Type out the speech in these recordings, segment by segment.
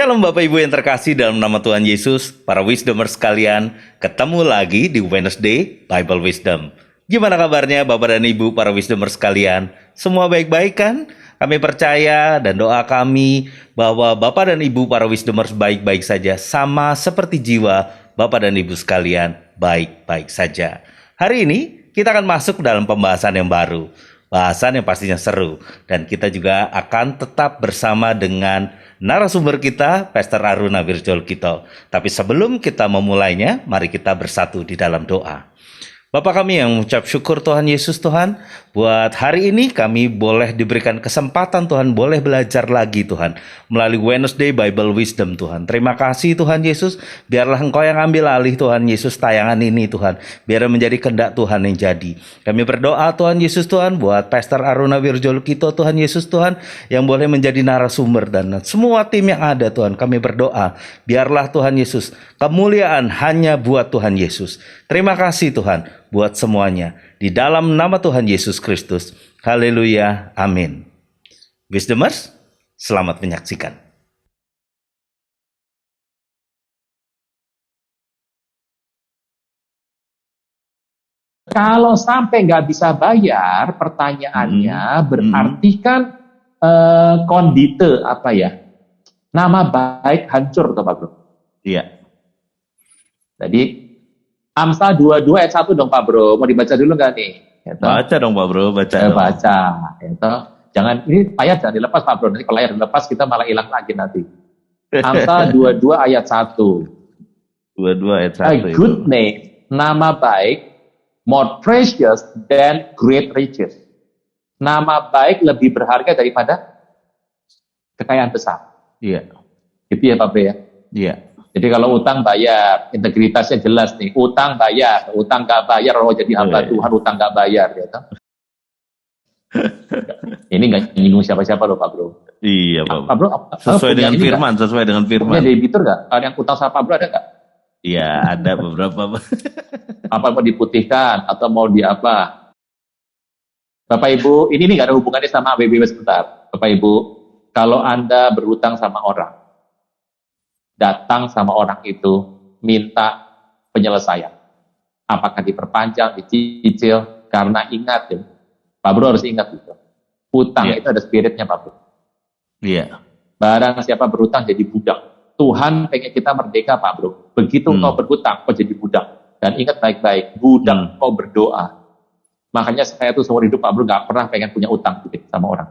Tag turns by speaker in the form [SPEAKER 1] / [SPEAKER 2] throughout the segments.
[SPEAKER 1] Shalom Bapak Ibu yang terkasih dalam nama Tuhan Yesus, para Wisdomers sekalian, ketemu lagi di Wednesday Bible Wisdom. Gimana kabarnya Bapak dan Ibu para Wisdomers sekalian? Semua baik-baik kan? Kami percaya dan doa kami bahwa Bapak dan Ibu para Wisdomers baik-baik saja, sama seperti jiwa Bapak dan Ibu sekalian baik-baik saja. Hari ini kita akan masuk dalam pembahasan yang baru. Bahasan yang pastinya seru. Dan kita juga akan tetap bersama dengan narasumber kita, Pastor Aruna Wirjoelkito. Tapi sebelum kita memulainya, mari kita bersatu di dalam doa. Bapa kami yang mengucap syukur Tuhan Yesus Tuhan, buat hari ini kami boleh diberikan kesempatan Tuhan, boleh belajar lagi Tuhan, melalui Wednesday Bible Wisdom Tuhan. Terima kasih Tuhan Yesus, biarlah Engkau yang ambil alih Tuhan Yesus tayangan ini Tuhan, biar menjadi kehendak Tuhan yang jadi. Kami berdoa Tuhan Yesus Tuhan, buat Pastor Aruna Wirjoelkito Tuhan Yesus Tuhan, yang boleh menjadi narasumber dan semua tim yang ada Tuhan, kami berdoa, biarlah Tuhan Yesus, kemuliaan hanya buat Tuhan Yesus. Terima kasih Tuhan, buat semuanya. Di dalam nama Tuhan Yesus Kristus. Haleluya. Amin. Wisdomers, selamat menyaksikan.
[SPEAKER 2] Kalau sampai nggak bisa bayar, pertanyaannya berarti kan kondite apa ya? Nama baik hancur tuh Pak Bro.
[SPEAKER 1] Iya.
[SPEAKER 2] Jadi Amsal 22 ayat 1 dong Pak Bro. Mau dibaca dulu nggak nih? Gitu.
[SPEAKER 1] Baca dong Pak Bro, baca dong.
[SPEAKER 2] Baca. Gitu. Jangan, ini layar jangan dilepas Pak Bro. Nanti kalau layar dilepas kita malah hilang lagi nanti. Amsal 22 ayat 1.
[SPEAKER 1] 22 ayat 1
[SPEAKER 2] A good name, nama baik, more precious than great riches. Nama baik lebih berharga daripada kekayaan besar.
[SPEAKER 1] Iya.
[SPEAKER 2] Gitu ya Pak Bro ya?
[SPEAKER 1] Iya.
[SPEAKER 2] Jadi kalau utang bayar, integritasnya jelas nih. Utang bayar, utang nggak bayar, oh jadi hamba Tuhan utang nggak bayar, gitu. Ini nggak nyinggung siapa-siapa loh Pak Bro.
[SPEAKER 1] Iya Pak
[SPEAKER 2] Bro.
[SPEAKER 1] Sesuai dengan firman, sesuai dengan firman.
[SPEAKER 2] Punya debitur nggak? Kalau yang utang sama Pak Bro ada nggak?
[SPEAKER 1] Iya, ada beberapa.
[SPEAKER 2] Apa mau diputihkan atau mau di apa? Bapak Ibu, ini nggak ada hubungannya sama ABBW sebentar. Bapak Ibu, kalau Anda berhutang sama orang, datang sama orang itu, minta penyelesaian. Apakah diperpanjang, dicicil, karena ingat ya, Pak Bro harus ingat gitu. Utang itu ada spiritnya Pak Bro.
[SPEAKER 1] Iya.
[SPEAKER 2] Barang siapa berutang jadi budak. Tuhan pengen kita merdeka Pak Bro. Begitu kau berhutang, kau jadi budak. Dan ingat baik-baik, budak kau berdoa. Makanya saya tuh seumur hidup Pak Bro gak pernah pengen punya utang gitu sama orang.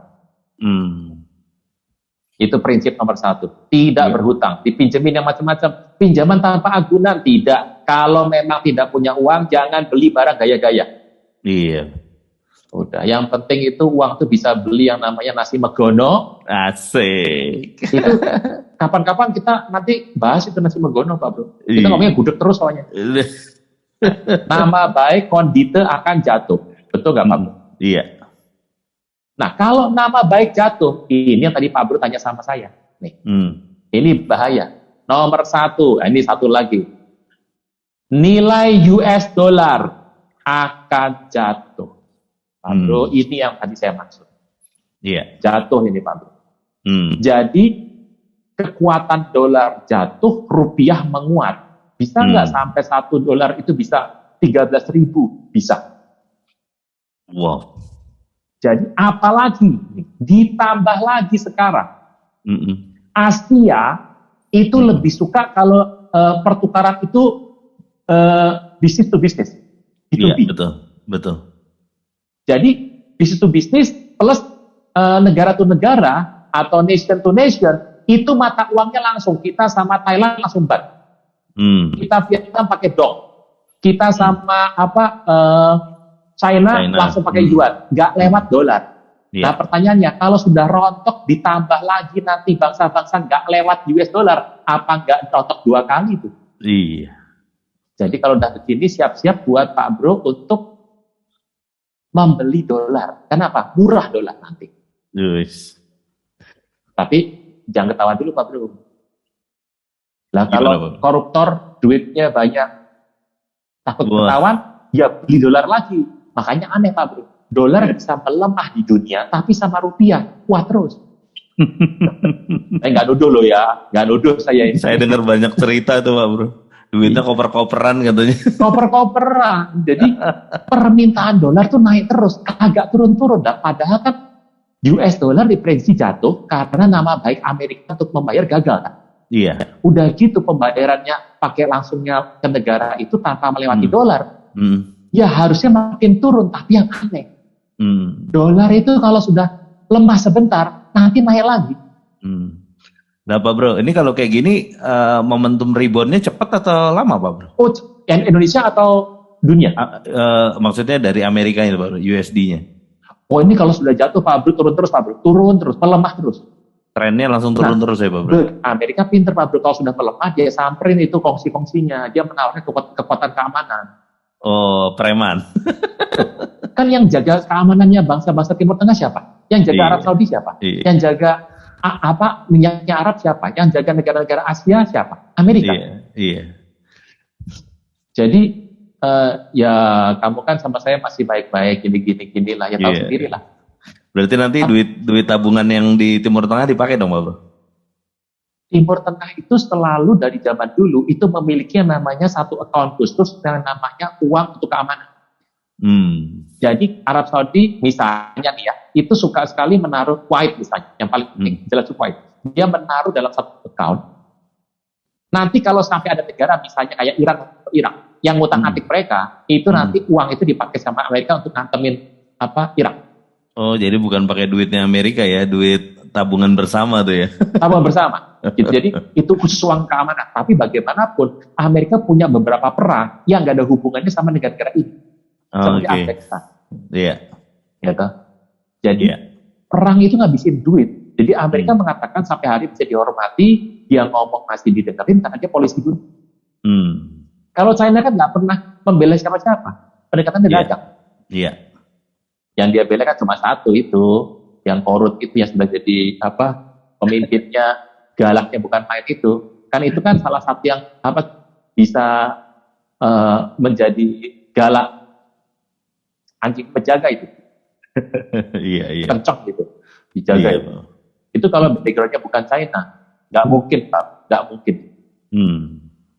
[SPEAKER 2] Itu prinsip nomor 1. Tidak berhutang. Dipinjemin yang macam-macam. Pinjaman tanpa agunan. Tidak. Kalau memang tidak punya uang, jangan beli barang gaya-gaya.
[SPEAKER 1] Iya.
[SPEAKER 2] Udah. Yang penting itu uang tuh bisa beli yang namanya nasi megono.
[SPEAKER 1] Asik.
[SPEAKER 2] Itu kapan-kapan kita nanti bahas itu nasi megono Pak Bro. Kita ngomongnya gudeg terus soalnya. Nama baik kondite akan jatuh. Betul gak Pak Bro?
[SPEAKER 1] Iya.
[SPEAKER 2] Nah, kalau nama baik jatuh, ini yang tadi Pak Bro tanya sama saya. Nih, ini bahaya. Nomor 1, ini satu lagi. Nilai US dollar akan jatuh. Pak Bro, ini yang tadi saya maksud.
[SPEAKER 1] Iya.
[SPEAKER 2] Jatuh ini Pak Bro. Jadi, kekuatan dolar jatuh, rupiah menguat. Bisa nggak sampai $1 itu bisa 13.000? Bisa.
[SPEAKER 1] Wow.
[SPEAKER 2] Jadi apalagi ditambah lagi sekarang Asia itu lebih suka kalau pertukaran itu business to business.
[SPEAKER 1] Iya, betul.
[SPEAKER 2] Jadi business to business plus negara to negara atau nation to nation itu mata uangnya langsung. Kita sama Thailand langsung baht. Kita Vietnam pakai dong. Kita sama China langsung pakai yuan, nggak lewat dolar. Nah pertanyaannya, kalau sudah rontok ditambah lagi nanti bangsa-bangsa nggak lewat US dollar, apa nggak rontok 2 kali itu?
[SPEAKER 1] Iya.
[SPEAKER 2] Jadi kalau udah begini siap-siap buat Pak Bro untuk membeli dolar. Kenapa? Murah dolar nanti.
[SPEAKER 1] Yes.
[SPEAKER 2] Tapi jangan ketawa dulu Pak Bro. Lah kalau koruptor duitnya banyak, takut ketahuan, ya beli dolar lagi. Makanya aneh Pak Bro, dolar bisa melemah di dunia, tapi sama rupiah kuat terus. Saya nggak nuduh loh ya, nggak nuduh saya ini.
[SPEAKER 1] Saya dengar banyak cerita tuh Pak Bro. Duitnya koper-koperan katanya.
[SPEAKER 2] Koper-koperan. Jadi permintaan dolar tuh naik terus, agak turun-turun. Padahal kan US dollar diprediksi jatuh karena nama baik Amerika untuk membayar gagal kan.
[SPEAKER 1] Iya.
[SPEAKER 2] Udah gitu pembayarannya pakai langsungnya ke negara itu tanpa melewati dolar. Ya harusnya makin turun, tapi yang aneh. Dolar itu kalau sudah lemah sebentar, nanti naik lagi.
[SPEAKER 1] Nah Pak Bro, ini kalau kayak gini momentum reboundnya cepat atau lama Pak Bro?
[SPEAKER 2] Oh, yang Indonesia atau dunia?
[SPEAKER 1] Maksudnya dari Amerika ini Pak Bro, USD-nya.
[SPEAKER 2] Oh ini kalau sudah jatuh Pak Bro, turun terus Pak Bro, turun terus, melemah terus.
[SPEAKER 1] Trennya langsung turun terus ya Pak Bro?
[SPEAKER 2] Amerika pinter Pak Bro, kalau sudah melemah dia samperin itu kongsi-kongsinya, dia menawarkan kekuatan keamanan.
[SPEAKER 1] Oh, preman.
[SPEAKER 2] Kan yang jaga keamanannya bangsa-bangsa Timur Tengah siapa? Yang jaga Arab Saudi siapa? Yang jaga minyaknya Arab siapa? Yang jaga negara-negara Asia siapa? Amerika.
[SPEAKER 1] Iya.
[SPEAKER 2] Jadi ya kamu kan sama saya masih baik-baik gini lah ya tahu sendiri lah.
[SPEAKER 1] Berarti nanti duit tabungan yang di Timur Tengah dipakai dong Pak Bro?
[SPEAKER 2] Timur Tengah itu selalu dari zaman dulu itu memiliki yang namanya satu account khusus yang namanya uang untuk keamanan. Jadi Arab Saudi misalnya nih ya, itu suka sekali menaruh Kuwait misalnya, yang paling penting jelas Kuwait. Dia menaruh dalam satu account. Nanti kalau sampai ada negara misalnya kayak Iran atau Irak yang ngutang-atik mereka, itu nanti uang itu dipakai sama Amerika untuk ngantemin Irak.
[SPEAKER 1] Oh, jadi bukan pakai duitnya Amerika ya, duit tabungan bersama tuh ya.
[SPEAKER 2] Tabungan bersama. Jadi itu khusus uang keamanan. Tapi bagaimanapun Amerika punya beberapa perang yang nggak ada hubungannya sama negara-negara ini. Seperti Afghanistan.
[SPEAKER 1] Iya.
[SPEAKER 2] Gitu. Jadi perang itu ngabisin duit. Jadi Amerika mengatakan sampai hari bisa dihormati, dia ngomong masih didengerin karena dia polisi dulu. Kalau China kan nggak pernah membela siapa-siapa. Pendekatannya dagang.
[SPEAKER 1] Iya.
[SPEAKER 2] Yang dia bela kan cuma satu itu, yang korut itu yang sudah jadi pemimpinnya galaknya bukan main itu. Kan itu kan salah satu yang bisa menjadi galak anjing penjaga itu.
[SPEAKER 1] Iya.
[SPEAKER 2] Kencang gitu. Dijaga itu. Itu kalau backgroundnya bukan China. Nggak mungkin, Pak. Nggak mungkin.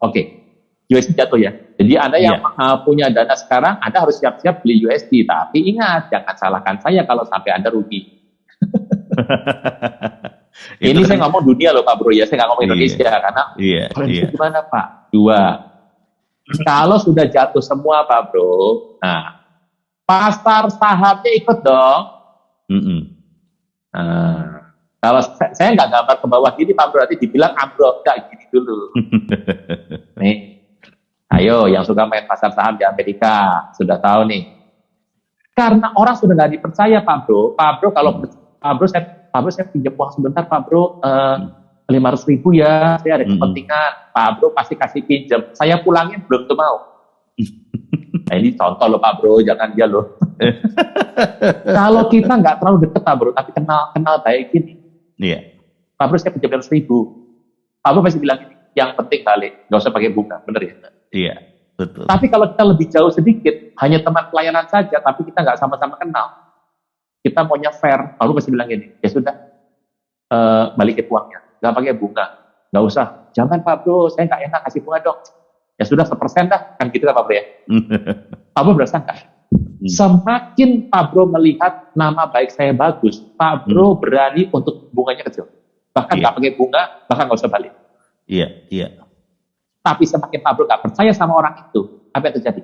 [SPEAKER 2] Oke. USD jatuh ya. Jadi Anda yang punya dana sekarang, Anda harus siap-siap beli USD. Tapi ingat, jangan salahkan saya kalau sampai Anda rugi. Ini saya ngomong dunia loh Pak Bro ya. Saya nggak ngomong Indonesia. Karena Indonesia gimana Pak? Dua. Kalau sudah jatuh semua Pak Bro, nah pasar sahamnya ikut dong. Kalau saya nggak gambar ke bawah gini Pak Bro, nanti dibilang ambrol, nggak gini dulu. Nih, ayo yang suka main pasar saham di Amerika sudah tahu nih. Karena orang sudah nggak dipercaya Pak Bro. Pak Bro kalau Pak Bro saya pinjam uang sebentar Pak Bro, 500.000 ya, saya ada kepentingan. Pak Bro pasti kasih pinjam. Saya pulangin belum tuh mau. Nah, ini contoh loh Pak Bro, jangan dia loh. Kalau kita nggak terlalu deket Pak Bro, tapi kenal baik gini. Pak Bro saya pinjam 100.000. Pak Bro pasti bilang ini, yang penting balik, nggak usah pakai bunga, bener ya?
[SPEAKER 1] Iya, betul.
[SPEAKER 2] Tapi kalau kita lebih jauh sedikit, hanya teman pelayanan saja, tapi kita nggak sama-sama kenal. Kita maunya fair, Pak Bro pasti bilang ini, ya sudah, balikin uangnya, nggak pakai bunga, nggak usah. Jangan Pak Bro, saya nggak enak kasih bunga dong. Ya sudah 1% dah, kan gitu lah Pak Bro ya. Pak Bro berasangka. Semakin Pak Bro melihat nama baik saya bagus, Pak Bro berani untuk bunganya kecil. Bahkan nggak pakai bunga, bahkan nggak usah balik.
[SPEAKER 1] Iya.
[SPEAKER 2] Tapi semakin Pak Bro nggak percaya sama orang itu, apa yang terjadi?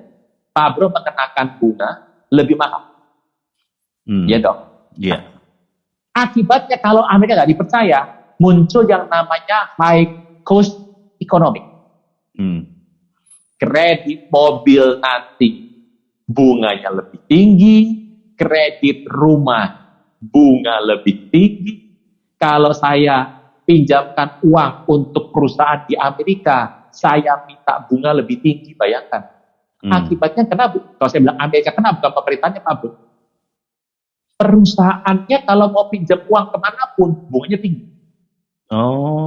[SPEAKER 2] Pak Bro mengenakan bunga lebih mahal. Iya dong.
[SPEAKER 1] Iya.
[SPEAKER 2] Akibatnya kalau Amerika nggak dipercaya, muncul yang namanya high cost economic. Kredit mobil nanti bunganya lebih tinggi, kredit rumah bunga lebih tinggi. Kalau saya pinjamkan uang untuk perusahaan di Amerika, saya minta bunga lebih tinggi, bayangkan. Akibatnya kenapa? Kalau saya bilang Amerika kenapa? Bukan pemerintahnya Pak Bro. Perusahaannya kalau mau pinjam uang kemanapun, bunganya tinggi.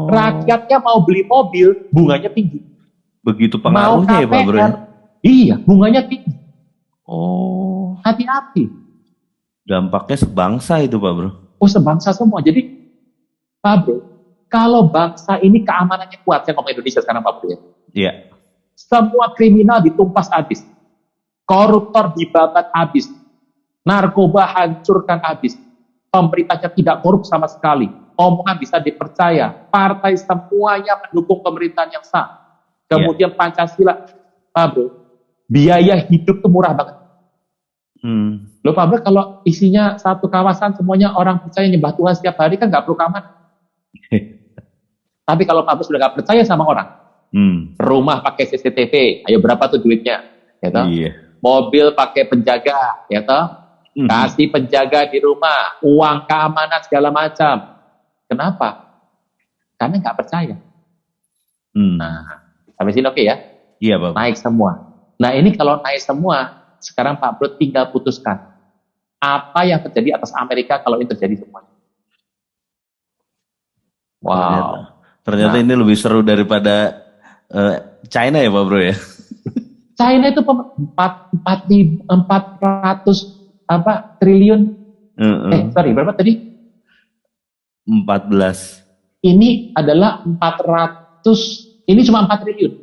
[SPEAKER 2] Rakyatnya mau beli mobil, bunganya tinggi.
[SPEAKER 1] Begitu pengaruhnya ya Pak Bro?
[SPEAKER 2] Iya, bunganya tinggi. Hati-hati.
[SPEAKER 1] Dampaknya sebangsa itu Pak Bro?
[SPEAKER 2] Oh sebangsa semua. Jadi Pak Bro, kalau bangsa ini keamanannya kuat, saya ngomong Indonesia sekarang Pak Bro ya.
[SPEAKER 1] Iya.
[SPEAKER 2] Semua kriminal ditumpas habis. Koruptor dibabat habis. Narkoba hancurkan habis. Pemerintahnya tidak korup sama sekali. Omongan bisa dipercaya. Partai semuanya mendukung pemerintahan yang sah. Kemudian Pancasila. Pak Bro, biaya hidup itu murah banget. Loh Pak Bro, kalau isinya satu kawasan semuanya orang percaya nyembah Tuhan setiap hari kan nggak perlu keamanan. Tapi kalau Pak Bro sudah nggak percaya sama orang, rumah pakai CCTV, ayo berapa tuh duitnya? Ya toh?
[SPEAKER 1] Iya.
[SPEAKER 2] Mobil pakai penjaga, ya toh? Kasih penjaga di rumah, uang keamanan segala macam. Kenapa? Karena nggak percaya. Nah, sampai sini oke ya?
[SPEAKER 1] Iya Pak.
[SPEAKER 2] Naik semua. Nah ini kalau naik semua, sekarang Pak Bro tinggal putuskan apa yang terjadi atas Amerika kalau ini terjadi semuanya. Wow.
[SPEAKER 1] Ternyata ini lebih seru daripada China ya Pak Bro ya.
[SPEAKER 2] China itu 400 triliun. Berapa tadi?
[SPEAKER 1] 14.
[SPEAKER 2] Ini adalah 400. Ini cuma 4 triliun.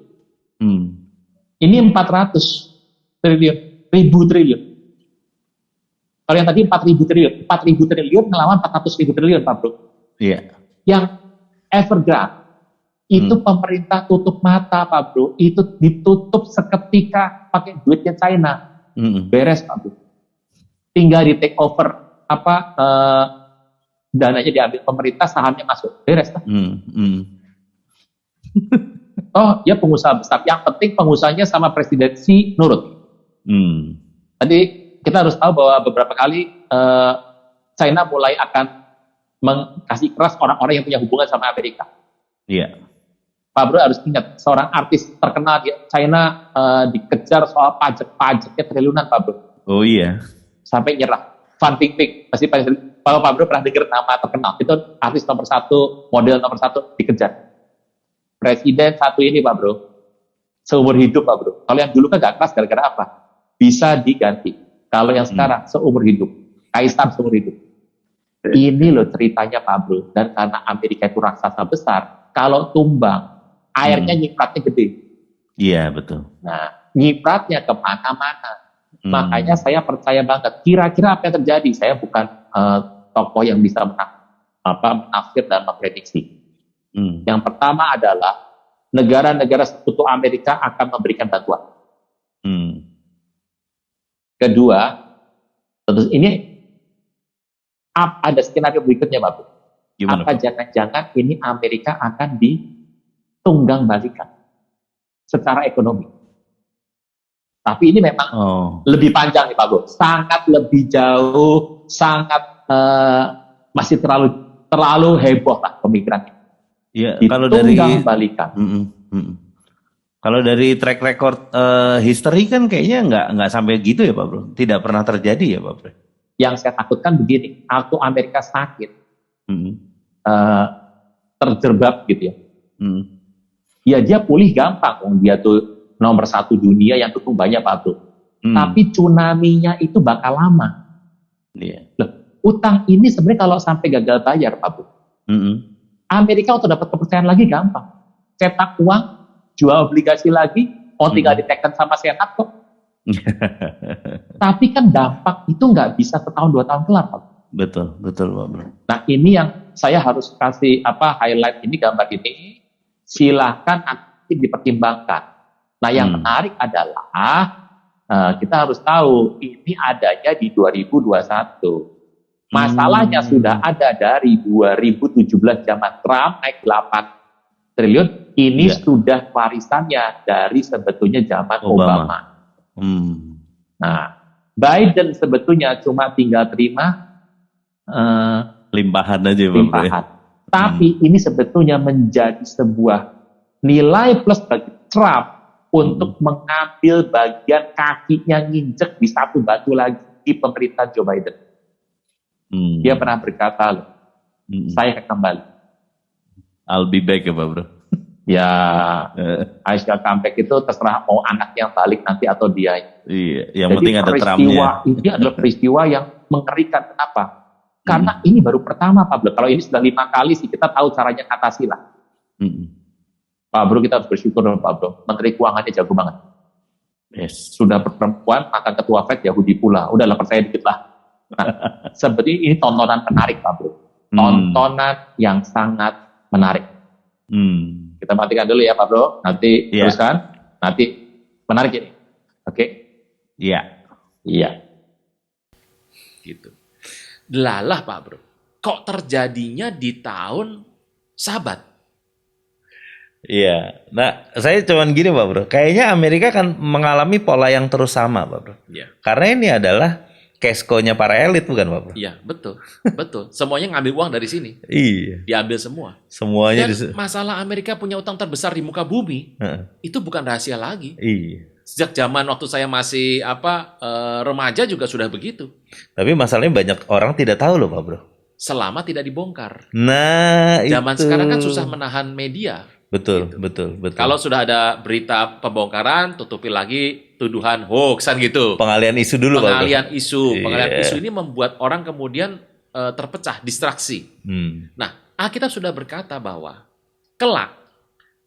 [SPEAKER 2] Ini 400 triliun, 1000 triliun. Kalau yang tadi 4.000 triliun, 4.000 triliun ngelawan 400.000 triliun, Pak Bro.
[SPEAKER 1] Iya.
[SPEAKER 2] Yang Evergrande itu pemerintah tutup mata, Pak Bro. Itu ditutup seketika pakai duitnya China. Beres, Pak Bro. Tinggal di take over dananya diambil pemerintah, sahamnya masuk. Beres kan? Oh, ya pengusaha besar. Yang penting pengusahanya sama presidensi nurut. Tadi kita harus tahu bahwa beberapa kali China mulai akan mengkasih keras orang-orang yang punya hubungan sama Amerika. Iya. Pak Bro harus ingat, seorang artis terkenal di China dikejar soal pajaknya triliunan, Pak Bro.
[SPEAKER 1] Oh iya.
[SPEAKER 2] Sampai nyerah. Fan Bingbing, pasti Pak Bro pernah dengar nama terkenal. Itu artis nomor 1, model nomor 1 dikejar. Presiden satu ini Pak Bro, seumur hidup Pak Bro. Kalau yang dulu kan gak keras gara-gara apa? Bisa diganti. Kalau yang sekarang seumur hidup, kaisar seumur hidup. Ini loh ceritanya Pak Bro. Dan karena Amerika itu raksasa besar, kalau tumbang, airnya nyipratnya gede. Iya betul. Nah, nyipratnya kemana-mana. Makanya saya percaya banget. Kira-kira apa yang terjadi? Saya bukan tokoh yang bisa menafsir dan memprediksi. Yang pertama adalah negara-negara sekutu Amerika akan memberikan bantuan. Kedua, tentu ini ada skenario berikutnya, Pak. Apa jangan-jangan ini Amerika akan ditunggang balikan secara ekonomi? Tapi ini memang lebih panjang nih, Pak Bro. Sangat lebih jauh, sangat masih terlalu heboh lah pemikirannya.
[SPEAKER 1] Iya, kalau dari kalau dari track record history kan kayaknya nggak sampai gitu ya Pak Bro. Tidak pernah terjadi ya Pak Bro.
[SPEAKER 2] Yang saya takutkan begini, waktu Amerika sakit, terjebak gitu ya. Ya dia pulih gampang, dia tuh nomor 1 dunia yang dukung banyak Pak Bro. Tapi tsunami-nya itu bakal lama. Loh, utang ini sebenarnya kalau sampai gagal bayar Pak Bro. Amerika untuk dapat kepercayaan lagi gampang. Cetak uang, jual obligasi lagi, tinggal diteken sama Senat kok. Tapi kan dampak itu nggak bisa setahun 2 tahun kelar, Pak. Betul Pak Bro. Nah ini yang saya harus kasih highlight ini, gambar ini. Silahkan nanti dipertimbangkan. Nah yang menarik adalah kita harus tahu ini adanya di 2021. Masalahnya sudah ada dari 2017 zaman Trump naik 8 triliun. Ini sudah warisannya dari sebetulnya zaman Obama. Nah, Biden sebetulnya cuma tinggal terima limpahan aja, limpahan. Tapi ini sebetulnya menjadi sebuah nilai plus bagi Trump untuk mengambil bagian kakinya nginjek di satu batu lagi di pemerintahan Joe Biden. Dia pernah berkata loh, saya akan kembali. I'll be back ya Pak Bro. Ya, I shall come back itu terserah mau anak yang balik nanti atau dia. Iya, yang penting ada Trumpnya. Ini adalah peristiwa yang mengerikan. Kenapa? Karena ini baru pertama, Pak Bro. Kalau ini sudah 5 kali sih, kita tahu caranya atasi lah. Pak Bro, kita harus bersyukur dong, Pak Bro. Menteri Keuangannya jago banget.
[SPEAKER 1] Yes.
[SPEAKER 2] Sudah perempuan, maka ketua Fed Yahudi pula. Udahlah, percaya dikit lah. Nah, seperti ini tontonan menarik, Pak Bro. Tontonan yang sangat menarik. Kita matikan dulu ya, Pak Bro. Nanti teruskan. Nanti menarik ini. Oke?
[SPEAKER 1] Iya.
[SPEAKER 2] Iya.
[SPEAKER 3] Gitu. Lalah Pak Bro, kok terjadinya di tahun Sabat?
[SPEAKER 1] Iya. Nah, saya cuman gini Pak Bro. Kayaknya Amerika kan mengalami pola yang terus sama Pak Bro.
[SPEAKER 3] Iya.
[SPEAKER 1] Karena ini adalah cash cow-nya para elit bukan Pak Bro?
[SPEAKER 3] Iya, betul. Betul. Semuanya ngambil uang dari sini.
[SPEAKER 1] Iya.
[SPEAKER 3] Diambil semua.
[SPEAKER 1] Semuanya
[SPEAKER 3] Dan masalah Amerika punya utang terbesar di muka bumi, itu bukan rahasia lagi.
[SPEAKER 1] Iya.
[SPEAKER 3] Sejak zaman waktu saya masih remaja juga sudah begitu.
[SPEAKER 1] Tapi masalahnya banyak orang tidak tahu loh Pak Bro.
[SPEAKER 3] Selama tidak dibongkar.
[SPEAKER 1] Nah,
[SPEAKER 3] Zaman
[SPEAKER 1] itu.
[SPEAKER 3] sekarang kan susah menahan media.
[SPEAKER 1] Betul,
[SPEAKER 3] Gitu.
[SPEAKER 1] betul.
[SPEAKER 3] Kalau sudah ada berita pembongkaran, tutupi lagi tuduhan hoax kan gitu.
[SPEAKER 1] Pengalian isu dulu Pak Bro.
[SPEAKER 3] Pengalian
[SPEAKER 1] Iya.
[SPEAKER 3] isu ini membuat orang kemudian terpecah, distraksi. Nah, Alkitab sudah berkata bahwa kelak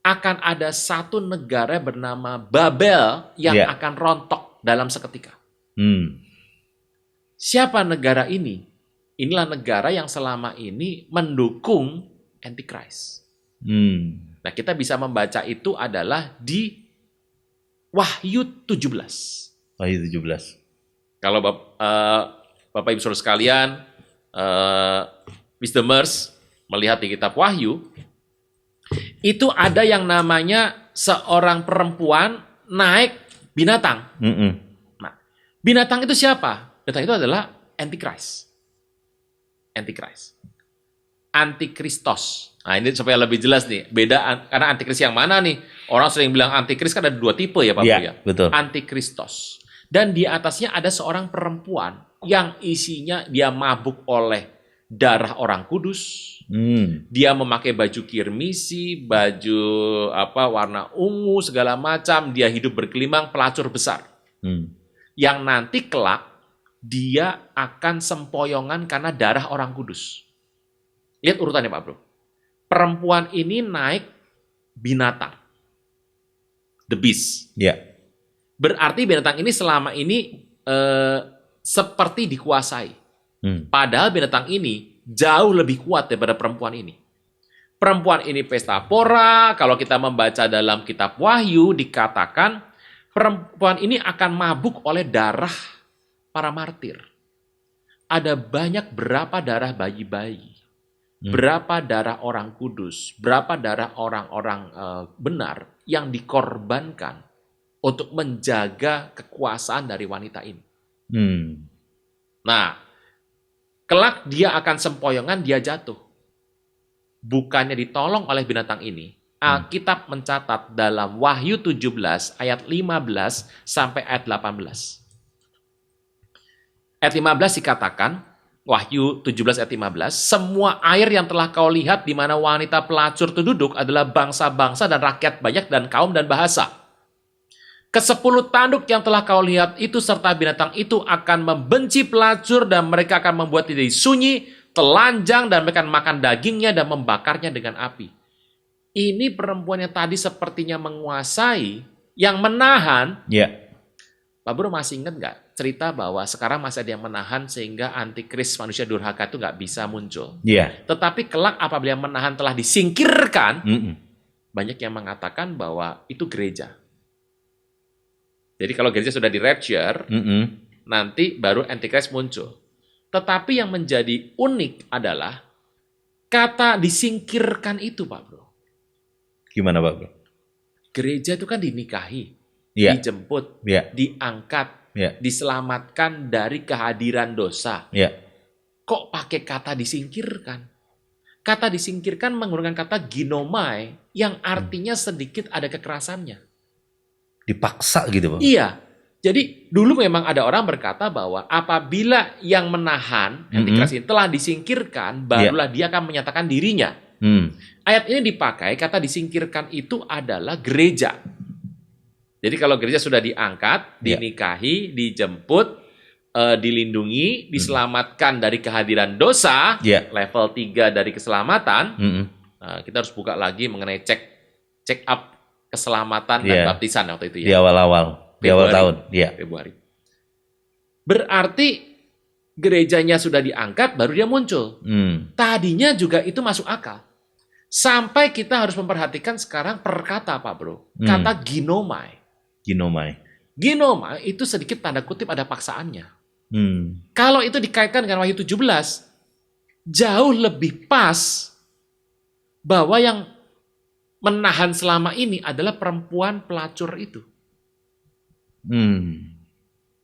[SPEAKER 3] akan ada satu negara bernama Babel yang
[SPEAKER 1] Iya.
[SPEAKER 3] akan rontok dalam seketika. Siapa negara ini? Inilah negara yang selama ini mendukung Antichrist. Nah, kita bisa membaca itu adalah di Wahyu 17.
[SPEAKER 1] Wahyu 17.
[SPEAKER 3] Kalau Bapak Ibu Saudara sekalian, Wisdomers melihat di kitab Wahyu, itu ada yang namanya seorang perempuan naik binatang. Nah, binatang itu siapa? Binatang itu adalah Antichrist. Antikristos. Nah, ini supaya lebih jelas nih, beda karena antikris yang mana nih? Orang sering bilang antikris kan ada 2 tipe ya Pak
[SPEAKER 1] Iya,
[SPEAKER 3] ya.
[SPEAKER 1] betul.
[SPEAKER 3] Antikristos. Dan di atasnya ada seorang perempuan yang isinya dia mabuk oleh darah orang kudus. Dia memakai baju kirmisi, baju warna ungu segala macam, dia hidup bergelimang, pelacur besar. Yang nanti kelak dia akan sempoyongan karena darah orang kudus. Lihat urutannya Pak Bro. Perempuan ini naik binatang. The beast.
[SPEAKER 1] Ya.
[SPEAKER 3] Berarti binatang ini selama ini seperti dikuasai. Padahal binatang ini jauh lebih kuat daripada perempuan ini. Perempuan ini pesta pora. Kalau kita membaca dalam kitab Wahyu dikatakan perempuan ini akan mabuk oleh darah para martir. Ada berapa darah bayi-bayi. Berapa darah orang kudus, berapa darah orang-orang benar yang dikorbankan untuk menjaga kekuasaan dari wanita ini. Nah, kelak dia akan sempoyongan, dia jatuh. Bukannya ditolong oleh binatang ini, Alkitab mencatat dalam Wahyu 17 ayat 15 sampai ayat 18. Ayat 15 dikatakan, Wahyu 17 ayat 15, semua air yang telah kau lihat di mana wanita pelacur itu duduk adalah bangsa-bangsa dan rakyat banyak dan kaum dan bahasa. Ke-10 tanduk yang telah kau lihat itu serta binatang itu akan membenci pelacur dan mereka akan membuat dia sunyi, telanjang dan mereka akan makan dagingnya dan membakarnya dengan api. Ini perempuan yang tadi sepertinya menguasai, yang menahan.
[SPEAKER 1] Ya.
[SPEAKER 3] Pak Bro masih ingat nggak cerita bahwa sekarang masih ada yang menahan sehingga antikris manusia durhaka itu nggak bisa muncul.
[SPEAKER 1] Iya.
[SPEAKER 3] Tetapi kelak apabila yang menahan telah disingkirkan, banyak yang mengatakan bahwa itu gereja. Jadi kalau gereja sudah di rapture, nanti baru antikris muncul. Tetapi yang menjadi unik adalah kata disingkirkan itu Pak Bro.
[SPEAKER 1] Gimana Pak Bro?
[SPEAKER 3] Gereja itu kan dinikahi, dijemput, diangkat, diselamatkan dari kehadiran dosa. Kok pakai kata disingkirkan? Kata disingkirkan menggunakan kata ginomai yang artinya sedikit ada kekerasannya.
[SPEAKER 1] Dipaksa gitu Pak?
[SPEAKER 3] Iya. Jadi dulu memang ada orang berkata bahwa apabila yang menahan antikris ini telah disingkirkan, barulah dia akan menyatakan dirinya. Ayat ini dipakai, kata disingkirkan itu adalah gereja. Jadi kalau gereja sudah diangkat, dinikahi, dijemput, dilindungi, diselamatkan dari kehadiran dosa,
[SPEAKER 1] Ya.
[SPEAKER 3] level 3 dari keselamatan.
[SPEAKER 1] Mm-mm.
[SPEAKER 3] Kita harus buka lagi mengenai check up keselamatan dan
[SPEAKER 1] Iya.
[SPEAKER 3] baptisan waktu itu
[SPEAKER 1] Di
[SPEAKER 3] ya,
[SPEAKER 1] awal-awal, di awal
[SPEAKER 3] Februari.
[SPEAKER 1] tahun. Ya.
[SPEAKER 3] Februari. Berarti gerejanya sudah diangkat, baru dia muncul. Tadinya juga itu masuk akal. Sampai kita harus memperhatikan sekarang perkata Pak Bro, kata ginomai.
[SPEAKER 1] Ginomai.
[SPEAKER 3] Ginomai itu sedikit tanda kutip ada paksaannya.
[SPEAKER 1] Hmm.
[SPEAKER 3] Kalau itu dikaitkan dengan Wahyu 17, jauh lebih pas bahwa yang menahan selama ini adalah perempuan pelacur itu.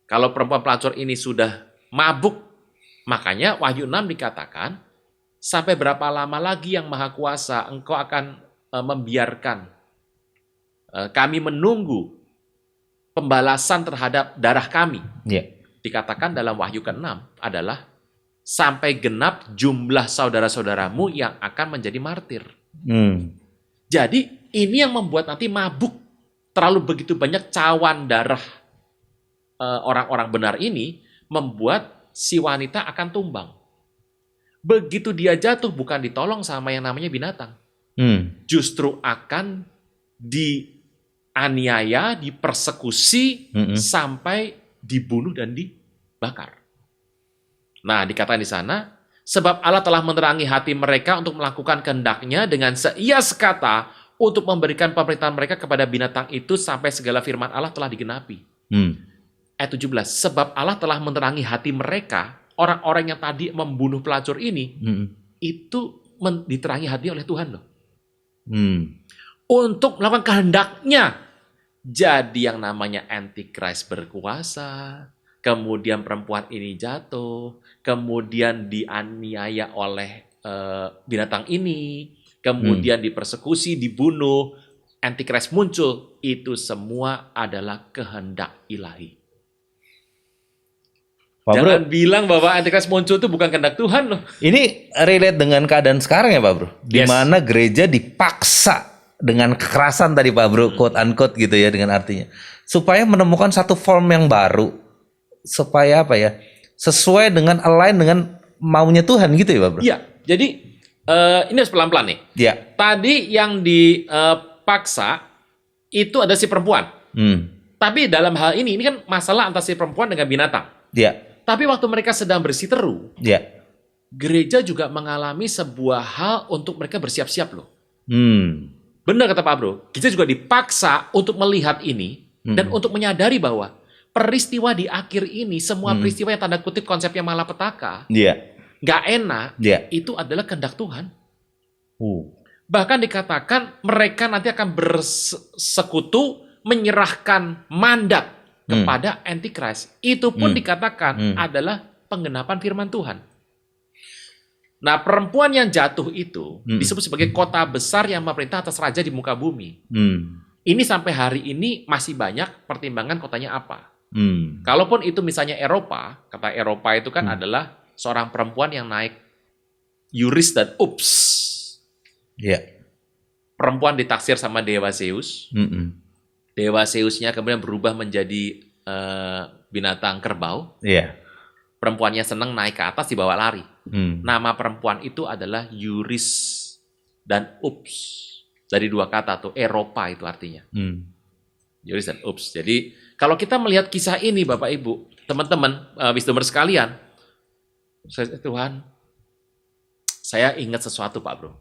[SPEAKER 3] Kalau perempuan pelacur ini sudah mabuk, makanya Wahyu 6 dikatakan, sampai berapa lama lagi yang Maha Kuasa engkau akan membiarkan kami menunggu pembalasan terhadap darah kami.
[SPEAKER 1] Ya.
[SPEAKER 3] Dikatakan dalam Wahyu ke-6 adalah sampai genap jumlah saudara-saudaramu yang akan menjadi martir. Jadi ini yang membuat nanti mabuk. Terlalu begitu banyak cawan darah orang-orang benar ini membuat si wanita akan tumbang. Begitu dia jatuh bukan ditolong sama yang namanya binatang. Justru akan dianiaya, dipersekusi sampai dibunuh dan dibakar. Nah, dikatakan di sana, sebab Allah telah menerangi hati mereka untuk melakukan kehendaknya dengan seia sekata untuk memberikan pemerintahan mereka kepada binatang itu sampai segala firman Allah telah digenapi. Ayat 17, sebab Allah telah menerangi hati mereka, orang-orang yang tadi membunuh pelacur ini, itu diterangi hati oleh Tuhan loh. Untuk melakukan kehendaknya. Jadi yang namanya Antichrist berkuasa, kemudian perempuan ini jatuh, kemudian dianiaya oleh binatang ini, kemudian dipersekusi, dibunuh, Antichrist muncul. Itu semua adalah kehendak ilahi.
[SPEAKER 1] Pak Bro,
[SPEAKER 3] Jangan bilang bahwa Antichrist muncul itu bukan kehendak Tuhan loh.
[SPEAKER 1] ini relate dengan keadaan sekarang ya Pak Bro? Di
[SPEAKER 3] Yes.
[SPEAKER 1] mana gereja dipaksa dengan kekerasan tadi Pak Bro, quote unquote gitu ya dengan artinya. Supaya menemukan satu form yang baru. Supaya apa ya? Sesuai dengan align dengan maunya Tuhan gitu ya Pak Bro?
[SPEAKER 3] Iya, jadi ini harus pelan-pelan nih.
[SPEAKER 1] Iya.
[SPEAKER 3] Tadi yang dipaksa itu ada si perempuan. Tapi dalam hal ini kan masalah antara si perempuan dengan binatang.
[SPEAKER 1] Iya.
[SPEAKER 3] Tapi waktu mereka sedang bersiteru,
[SPEAKER 1] Iya.
[SPEAKER 3] gereja juga mengalami sebuah hal untuk mereka bersiap-siap loh. Benar kata Pak Bro, kita juga dipaksa untuk melihat ini dan untuk menyadari bahwa peristiwa di akhir ini, semua peristiwa yang tanda kutip konsepnya malapetaka,
[SPEAKER 1] Iya.
[SPEAKER 3] nggak enak,
[SPEAKER 1] Iya.
[SPEAKER 3] itu adalah kehendak Tuhan. Bahkan dikatakan mereka nanti akan bersekutu menyerahkan mandat kepada Antichrist. Itu pun dikatakan adalah penggenapan firman Tuhan. Nah, perempuan yang jatuh itu disebut sebagai kota besar yang memerintah atas raja di muka bumi. Ini sampai hari ini masih banyak pertimbangan kotanya apa. Kalaupun itu misalnya Eropa, kata Eropa itu kan adalah seorang perempuan yang naik Yuris dan Ups.
[SPEAKER 1] Iya.
[SPEAKER 3] Perempuan ditaksir sama Dewa Zeus. Dewa Zeusnya kemudian berubah menjadi binatang kerbau.
[SPEAKER 1] Iya.
[SPEAKER 3] Perempuannya senang naik ke atas dibawa lari. Nama perempuan itu adalah Yuris dan Ups. Dari dua kata tuh, Eropa itu artinya. Yuris dan Ups. Jadi kalau kita melihat kisah ini Bapak Ibu, teman-teman, Wisdomers sekalian, Tuhan, saya ingat sesuatu Pak Bro.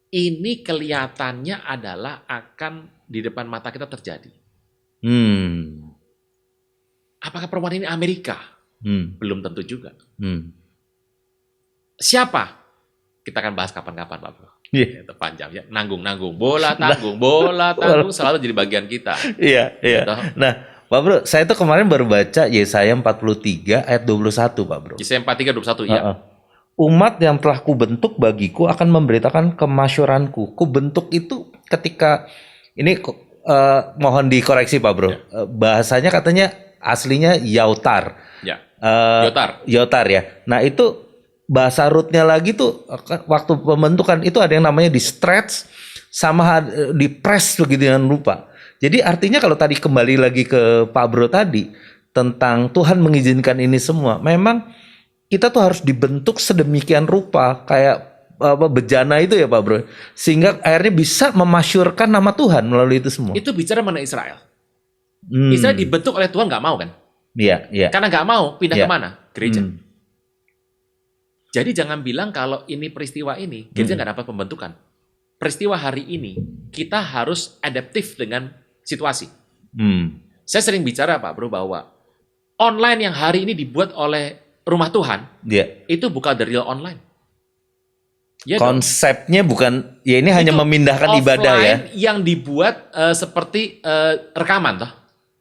[SPEAKER 3] Ini kelihatannya adalah akan di depan mata kita terjadi. Apakah perempuan ini Amerika? Belum tentu juga. Siapa? Kita akan bahas kapan-kapan Pak Bro.
[SPEAKER 1] Iya.
[SPEAKER 3] Itu panjang ya. Nanggung. Bola tanggung selalu jadi bagian kita.
[SPEAKER 1] Iya.
[SPEAKER 3] Gitu.
[SPEAKER 1] Nah, Pak Bro, saya tuh kemarin baru baca Yesaya 43 ayat 21, Pak Bro.
[SPEAKER 3] Yesaya 43:21 ya.
[SPEAKER 1] Umat yang telah kubentuk bagiku akan memberitakan kemasyuranku. Kubentuk itu ketika ini mohon dikoreksi Pak Bro. Bahasanya katanya aslinya yautar.
[SPEAKER 3] Ya.
[SPEAKER 1] Yotar ya. Nah, itu bahasa rootnya lagi tuh waktu pembentukan itu ada yang namanya di stretch sama di press begitu jangan lupa. Jadi artinya kalau tadi kembali lagi ke Pak Bro tadi, tentang Tuhan mengizinkan ini semua, memang kita tuh harus dibentuk sedemikian rupa kayak bejana itu ya Pak Bro, sehingga akhirnya bisa memasyurkan nama Tuhan melalui itu semua.
[SPEAKER 3] Itu bicara mengenai Israel. Israel dibentuk oleh Tuhan, nggak mau kan?
[SPEAKER 1] Iya, iya.
[SPEAKER 3] Karena nggak mau, pindah kemana? Gereja. Jadi jangan bilang kalau ini peristiwa ini, gereja nggak dapat pembentukan. Peristiwa hari ini, kita harus adaptif dengan situasi. Saya sering bicara Pak Bro bahwa online yang hari ini dibuat oleh Rumah Tuhan, itu bukan the real online. Ya
[SPEAKER 1] konsepnya bukan, ya ini hanya memindahkan ibadah ya.
[SPEAKER 3] Yang dibuat seperti rekaman toh.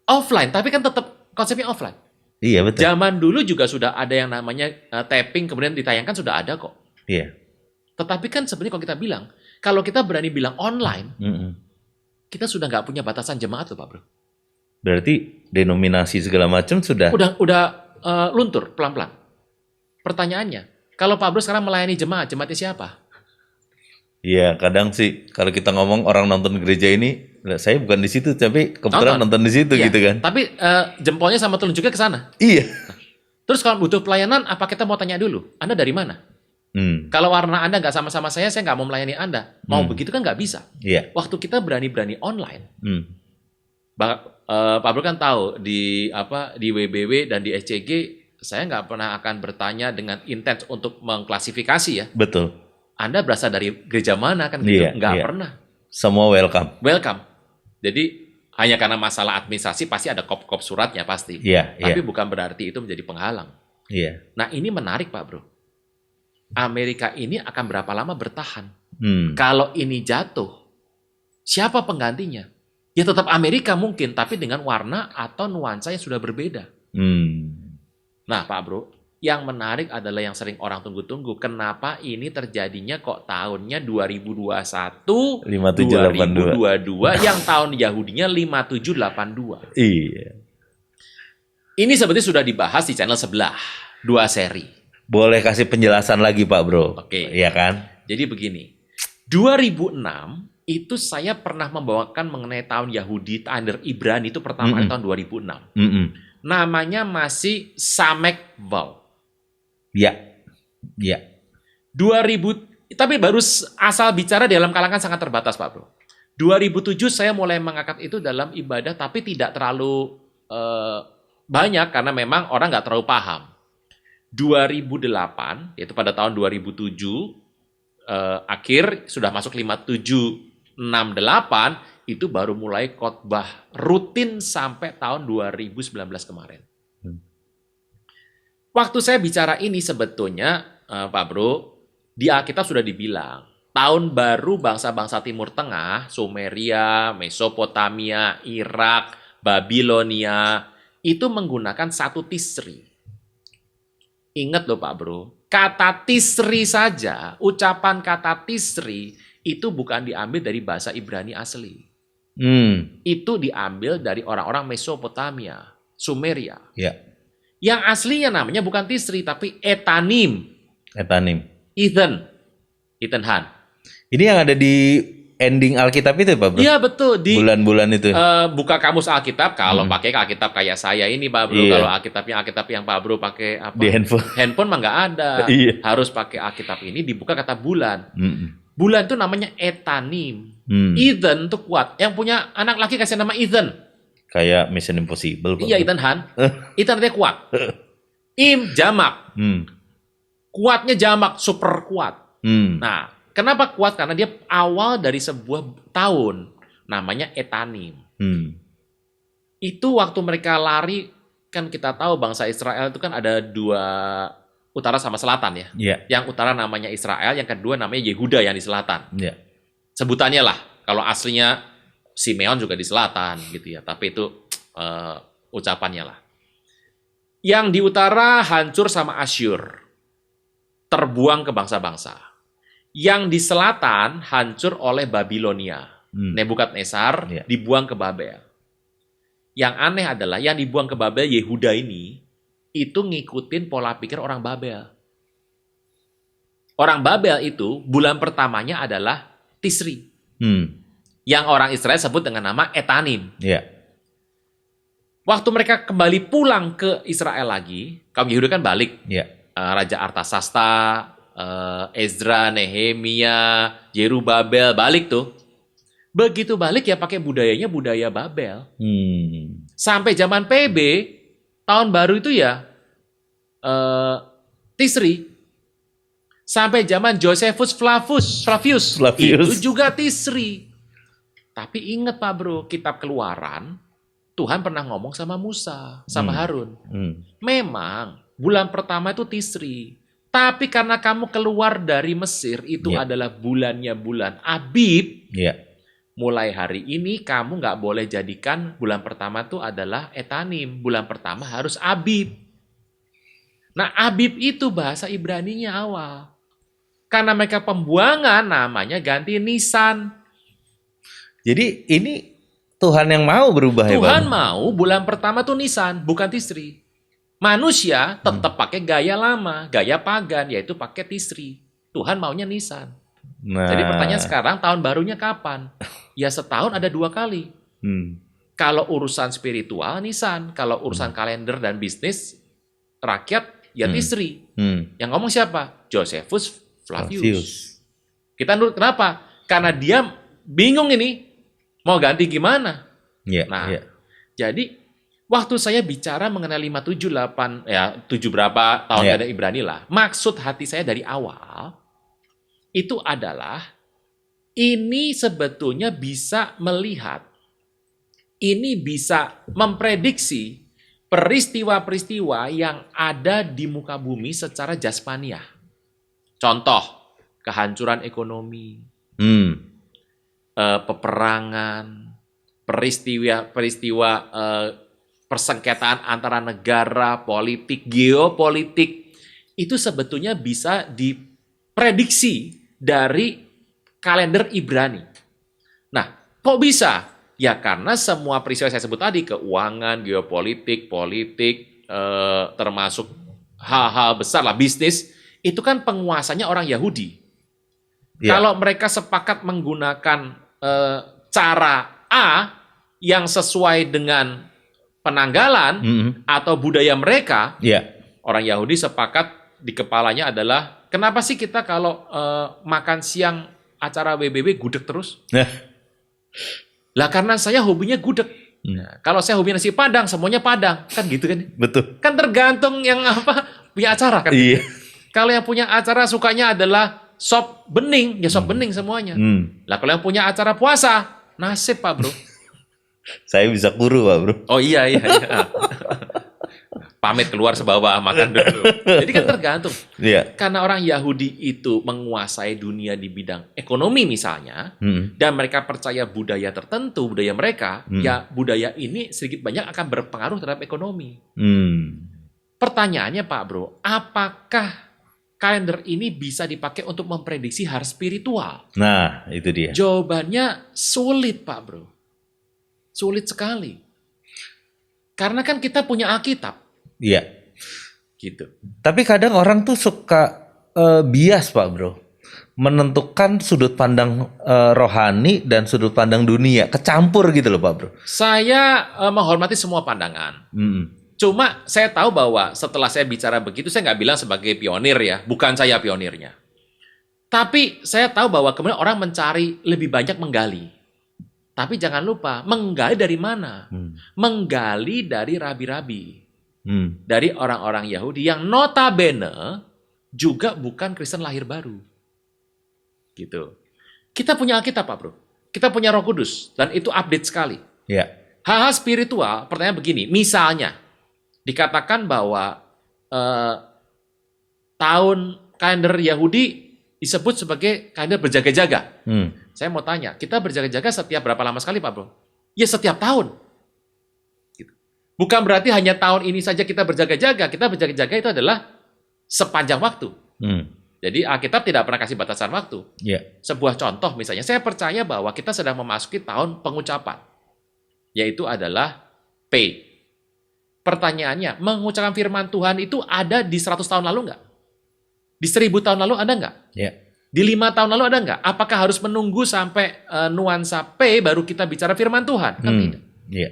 [SPEAKER 3] Offline, tapi kan tetap konsepnya offline.
[SPEAKER 1] Iya betul.
[SPEAKER 3] Zaman dulu juga sudah ada yang namanya taping, kemudian ditayangkan sudah ada kok.
[SPEAKER 1] Iya.
[SPEAKER 3] Tetapi kan sebenarnya kalau kita bilang, kalau kita berani bilang online, kita sudah nggak punya batasan jemaat loh Pak Bro.
[SPEAKER 1] Berarti denominasi segala macam sudah
[SPEAKER 3] luntur pelan-pelan. Pertanyaannya, kalau Pak Bro sekarang melayani jemaatnya siapa?
[SPEAKER 1] Iya, kadang sih kalau kita ngomong orang nonton gereja ini, saya bukan di situ, tapi kebetulan nonton di situ gitu kan.
[SPEAKER 3] Tapi jempolnya sama telunjuknya ke sana.
[SPEAKER 1] Iya.
[SPEAKER 3] Terus kalau butuh pelayanan, apa kita mau tanya dulu? Anda dari mana? Kalau warna Anda nggak sama-sama saya nggak mau melayani Anda. Mau begitu kan nggak bisa.
[SPEAKER 1] Iya.
[SPEAKER 3] Waktu kita berani-berani online, Pak Bro kan tahu di WBW dan di SCG, saya nggak pernah akan bertanya dengan intens untuk mengklasifikasi ya.
[SPEAKER 1] Betul.
[SPEAKER 3] Anda berasal dari gereja mana kan gitu? Nggak pernah.
[SPEAKER 1] Semua welcome.
[SPEAKER 3] Welcome. Jadi hanya karena masalah administrasi pasti ada kop-kop suratnya pasti. Tapi bukan berarti itu menjadi penghalang. Nah ini menarik Pak Bro. Amerika ini akan berapa lama bertahan? Kalau ini jatuh, siapa penggantinya? Ya tetap Amerika mungkin, tapi dengan warna atau nuansa yang sudah berbeda. Nah Pak Bro, yang menarik adalah yang sering orang tunggu-tunggu. Kenapa ini terjadinya kok tahunnya 2021, 2022, yang tahun Yahudinya 5782.
[SPEAKER 1] Iya.
[SPEAKER 3] Ini sebetulnya sudah dibahas di channel sebelah, 2 seri.
[SPEAKER 1] Boleh kasih penjelasan lagi Pak Bro?
[SPEAKER 3] Oke.
[SPEAKER 1] Iya kan?
[SPEAKER 3] Jadi begini, 2006 itu saya pernah membawakan mengenai tahun Yahudi, tahun Ibrani itu pertama kali tahun 2006. Namanya masih Samek Val.
[SPEAKER 1] Iya.
[SPEAKER 3] 2000, tapi baru asal bicara dalam kalangan sangat terbatas Pak Bro. 2007 saya mulai mengangkat itu dalam ibadah, tapi tidak terlalu banyak karena memang orang nggak terlalu paham. 2008, yaitu pada tahun 2007, akhir sudah masuk 5768, itu baru mulai khotbah rutin sampai tahun 2019 kemarin. Waktu saya bicara ini sebetulnya, Pak Bro, di Alkitab sudah dibilang, tahun baru bangsa-bangsa Timur Tengah, Sumeria, Mesopotamia, Irak, Babilonia, itu menggunakan satu Tisri. Ingat loh Pak Bro, kata Tisri saja, ucapan kata Tisri, itu bukan diambil dari bahasa Ibrani asli. Itu diambil dari orang-orang Mesopotamia, Sumeria. Yang aslinya namanya bukan Tisri, tapi Etanim. Ethan Han.
[SPEAKER 1] Ini yang ada di ending Alkitab itu Pak Bro?
[SPEAKER 3] Iya betul. Di
[SPEAKER 1] bulan-bulan itu.
[SPEAKER 3] Buka kamus Alkitab, kalau pakai Alkitab kayak saya ini Pak Bro. Kalau Alkitab yang Pak Bro pakai apa?
[SPEAKER 1] Di handphone.
[SPEAKER 3] Handphone mah nggak ada. Harus pakai Alkitab ini, dibuka kata bulan. Bulan itu namanya Etanim. Ethan itu kuat. Yang punya anak laki kasih nama Ethan.
[SPEAKER 1] Kayak Mission Impossible.
[SPEAKER 3] Iya, Ethan Han. Ethan artinya kuat. Jamak. Kuatnya jamak, super kuat. Nah, kenapa kuat? Karena dia awal dari sebuah tahun. Namanya Etanim. Itu waktu mereka lari, kan kita tahu bangsa Israel itu kan ada 2, utara sama selatan ya. Yang utara namanya Israel, yang kedua namanya Yehuda yang di selatan. Sebutannya lah. Kalau aslinya Simeon juga di selatan gitu ya, tapi itu ucapannya lah. Yang di utara hancur sama Asyur, terbuang ke bangsa-bangsa. Yang di selatan hancur oleh Babilonia, Nebukadnezar dibuang ke Babel. Yang aneh adalah yang dibuang ke Babel Yehuda ini itu ngikutin pola pikir orang Babel. Orang Babel itu bulan pertamanya adalah Tisri. Yang orang Israel sebut dengan nama Etanim. Waktu mereka kembali pulang ke Israel lagi, kaum Yahudi kan balik.
[SPEAKER 1] Ya.
[SPEAKER 3] Raja Artasasta, Ezra, Nehemia, Yerubabel balik tuh. Begitu balik ya pakai budayanya budaya Babel. Sampai zaman PB, tahun baru itu ya Tisri. Sampai zaman Josephus Flavius. Itu juga Tisri. Tapi ingat Pak Bro, kitab Keluaran, Tuhan pernah ngomong sama Musa, sama Harun. Memang bulan pertama itu Tisri. Tapi karena kamu keluar dari Mesir, itu adalah bulannya bulan Abib. Mulai hari ini kamu nggak boleh jadikan bulan pertama itu adalah Etanim. Bulan pertama harus Abib. Nah Abib itu bahasa Ibraninya awal. Karena mereka pembuangan namanya ganti Nisan.
[SPEAKER 1] Jadi ini Tuhan yang mau berubah ya,
[SPEAKER 3] Tuhan
[SPEAKER 1] Bang?
[SPEAKER 3] mau bulan pertama tuh Nisan, bukan Tisri. Manusia tetap pakai gaya lama, gaya pagan, yaitu pakai Tisri. Tuhan maunya Nisan.
[SPEAKER 1] Nah.
[SPEAKER 3] Jadi pertanyaan sekarang, tahun barunya kapan? Ya setahun ada 2 kali. Kalau urusan spiritual, Nisan. Kalau urusan kalender dan bisnis, rakyat, ya Tisri. Yang ngomong siapa? Josephus Flavius. Kita nurut kenapa? Karena dia bingung ini, mau ganti gimana? Jadi waktu saya bicara mengenai 578, ya 7 berapa tahun ada Ibrani lah, maksud hati saya dari awal, itu adalah ini sebetulnya bisa melihat, ini bisa memprediksi peristiwa-peristiwa yang ada di muka bumi secara jasmaniah. Contoh, kehancuran ekonomi, peperangan, peristiwa persengketaan antara negara, politik, geopolitik, itu sebetulnya bisa diprediksi dari kalender Ibrani. Nah, kok bisa? Ya karena semua peristiwa saya sebut tadi, keuangan, geopolitik, politik, termasuk hal-hal besar lah, bisnis, itu kan penguasanya orang Yahudi. Kalau mereka sepakat menggunakan cara A yang sesuai dengan penanggalan atau budaya mereka, orang Yahudi sepakat di kepalanya adalah, kenapa sih kita kalau makan siang acara WBB gudeg terus? Lah karena saya hobinya gudeg. Nah, kalau saya hobi nasi Padang, semuanya Padang. Kan gitu kan?
[SPEAKER 1] Betul.
[SPEAKER 3] Kan tergantung yang punya acara kan?
[SPEAKER 1] Iya.
[SPEAKER 3] Kalau yang punya acara sukanya adalah sop bening, ya sop bening semuanya. Lah kalau yang punya acara puasa, nasib Pak Bro.
[SPEAKER 1] Saya bisa kuru Pak Bro.
[SPEAKER 3] Oh iya. Pamit keluar sebawa makan dulu. Jadi kan tergantung. Karena orang Yahudi itu menguasai dunia di bidang ekonomi misalnya, dan mereka percaya budaya tertentu, budaya mereka, ya budaya ini sedikit banyak akan berpengaruh terhadap ekonomi. Pertanyaannya Pak Bro, apakah kalender ini bisa dipakai untuk memprediksi hal spiritual?
[SPEAKER 1] Nah, itu dia.
[SPEAKER 3] Jawabannya sulit, Pak Bro. Sulit sekali. Karena kan kita punya Alkitab.
[SPEAKER 1] Iya.
[SPEAKER 3] Gitu.
[SPEAKER 1] Tapi kadang orang tuh suka bias, Pak Bro. Menentukan sudut pandang rohani dan sudut pandang dunia. Kecampur gitu loh, Pak Bro.
[SPEAKER 3] Saya menghormati semua pandangan. Cuma saya tahu bahwa setelah saya bicara begitu, saya nggak bilang sebagai pionir ya, bukan saya pionirnya. Tapi saya tahu bahwa kemudian orang mencari lebih banyak menggali. Tapi jangan lupa, menggali dari mana? Menggali dari rabi-rabi. Dari orang-orang Yahudi yang notabene juga bukan Kristen lahir baru. Gitu. Kita punya Alkitab Pak Bro. Kita punya Roh Kudus. Dan itu update sekali. Hal-hal spiritual, pertanyaan begini, misalnya, dikatakan bahwa tahun kalender Yahudi disebut sebagai kalender berjaga-jaga. Saya mau tanya, kita berjaga-jaga setiap berapa lama sekali Pak Bro? Ya setiap tahun. Gitu. Bukan berarti hanya tahun ini saja kita berjaga-jaga. Kita berjaga-jaga itu adalah sepanjang waktu. Jadi Alkitab tidak pernah kasih batasan waktu. Sebuah contoh misalnya, saya percaya bahwa kita sedang memasuki tahun pengucapan. Yaitu adalah P. Pertanyaannya, mengucapkan firman Tuhan itu ada di 100 tahun lalu nggak? Di 1000 tahun lalu ada nggak? Di 5 tahun lalu ada nggak? Apakah harus menunggu sampai nuansa P baru kita bicara firman Tuhan? Kan tidak.
[SPEAKER 1] Iya.